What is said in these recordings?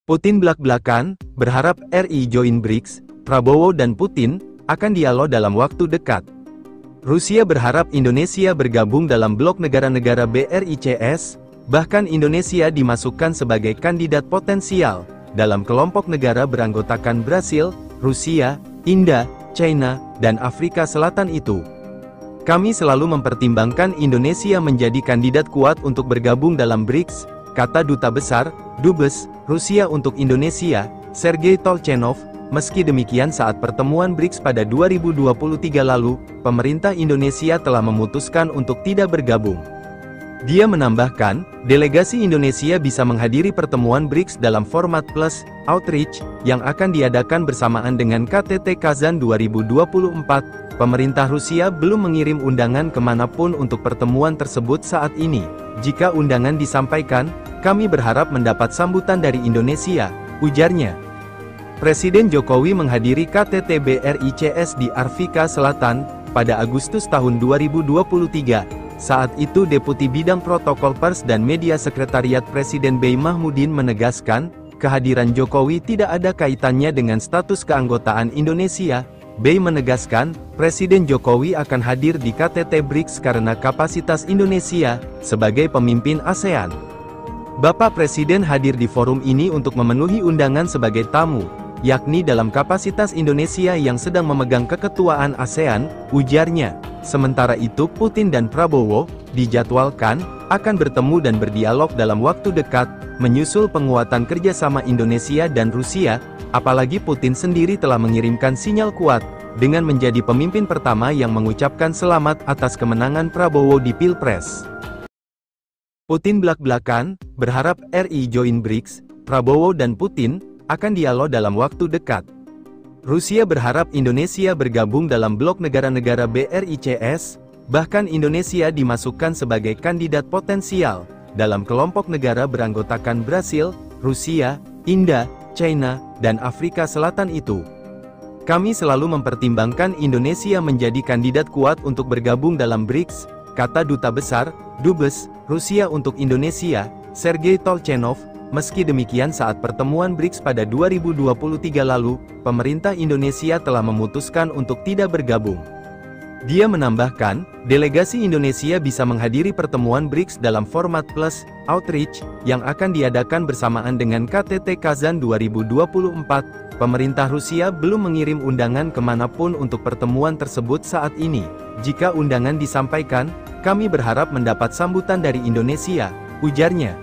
Putin blak-blakan, berharap RI join BRICS, Prabowo dan Putin akan dialog dalam waktu dekat. Rusia berharap Indonesia bergabung dalam blok negara-negara BRICS, bahkan Indonesia dimasukkan sebagai kandidat potensial dalam kelompok negara beranggotakan Brasil, Rusia, India, China, dan Afrika Selatan itu. Kami selalu mempertimbangkan Indonesia menjadi kandidat kuat untuk bergabung dalam BRICS, kata Duta Besar, Dubes, Rusia untuk Indonesia, Sergei Tolchenov. Meski demikian saat pertemuan BRICS pada 2023 lalu, pemerintah Indonesia telah memutuskan untuk tidak bergabung. Dia menambahkan, delegasi Indonesia bisa menghadiri pertemuan BRICS dalam format Plus Outreach, yang akan diadakan bersamaan dengan KTT Kazan 2024. Pemerintah Rusia belum mengirim undangan kemanapun untuk pertemuan tersebut saat ini. Jika undangan disampaikan, kami berharap mendapat sambutan dari Indonesia, ujarnya. Presiden Jokowi menghadiri KTT BRICS di Afrika Selatan pada Agustus tahun 2023. Saat itu Deputi Bidang Protokol Pers dan Media Sekretariat Presiden Bey Mahmudin menegaskan, kehadiran Jokowi tidak ada kaitannya dengan status keanggotaan Indonesia. Bey menegaskan, Presiden Jokowi akan hadir di KTT BRICS karena kapasitas Indonesia sebagai pemimpin ASEAN. Bapak Presiden hadir di forum ini untuk memenuhi undangan sebagai tamu, yakni dalam kapasitas Indonesia yang sedang memegang keketuaan ASEAN, ujarnya. Sementara itu Putin dan Prabowo dijadwalkan akan bertemu dan berdialog dalam waktu dekat, menyusul penguatan kerjasama Indonesia dan Rusia, apalagi Putin sendiri telah mengirimkan sinyal kuat, dengan menjadi pemimpin pertama yang mengucapkan selamat atas kemenangan Prabowo di Pilpres. Putin blak-blakan, berharap RI join BRICS, Prabowo dan Putin akan dialog dalam waktu dekat. Rusia berharap Indonesia bergabung dalam blok negara-negara BRICS, bahkan Indonesia dimasukkan sebagai kandidat potensial dalam kelompok negara beranggotakan Brasil, Rusia, India, China, dan Afrika Selatan itu. Kami selalu mempertimbangkan Indonesia menjadi kandidat kuat untuk bergabung dalam BRICS, kata Duta Besar, Dubes, Rusia untuk Indonesia, Sergei Tolchenov. Meski demikian saat pertemuan BRICS pada 2023 lalu, pemerintah Indonesia telah memutuskan untuk tidak bergabung. Dia menambahkan, delegasi Indonesia bisa menghadiri pertemuan BRICS dalam format Plus Outreach, yang akan diadakan bersamaan dengan KTT Kazan 2024. Pemerintah Rusia belum mengirim undangan kemanapun untuk pertemuan tersebut saat ini. Jika undangan disampaikan, kami berharap mendapat sambutan dari Indonesia, ujarnya.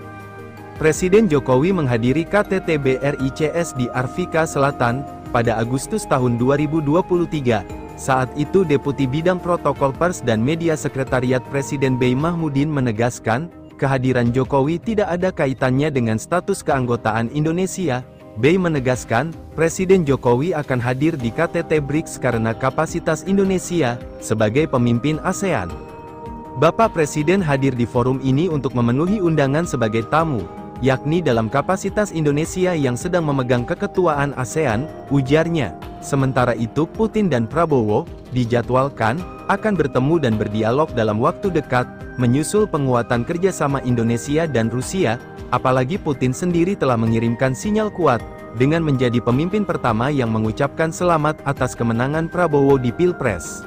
Presiden Jokowi menghadiri KTT BRICS di Afrika Selatan pada Agustus tahun 2023. Saat itu Deputi Bidang Protokol Pers dan Media Sekretariat Presiden Bey Mahmudin menegaskan, kehadiran Jokowi tidak ada kaitannya dengan status keanggotaan Indonesia. Bey menegaskan, Presiden Jokowi akan hadir di KTT BRICS karena kapasitas Indonesia sebagai pemimpin ASEAN. Bapak Presiden hadir di forum ini untuk memenuhi undangan sebagai tamu, yakni dalam kapasitas Indonesia yang sedang memegang keketuaan ASEAN, ujarnya. Sementara itu Putin dan Prabowo dijadwalkan akan bertemu dan berdialog dalam waktu dekat, menyusul penguatan kerjasama Indonesia dan Rusia, apalagi Putin sendiri telah mengirimkan sinyal kuat, dengan menjadi pemimpin pertama yang mengucapkan selamat atas kemenangan Prabowo di Pilpres.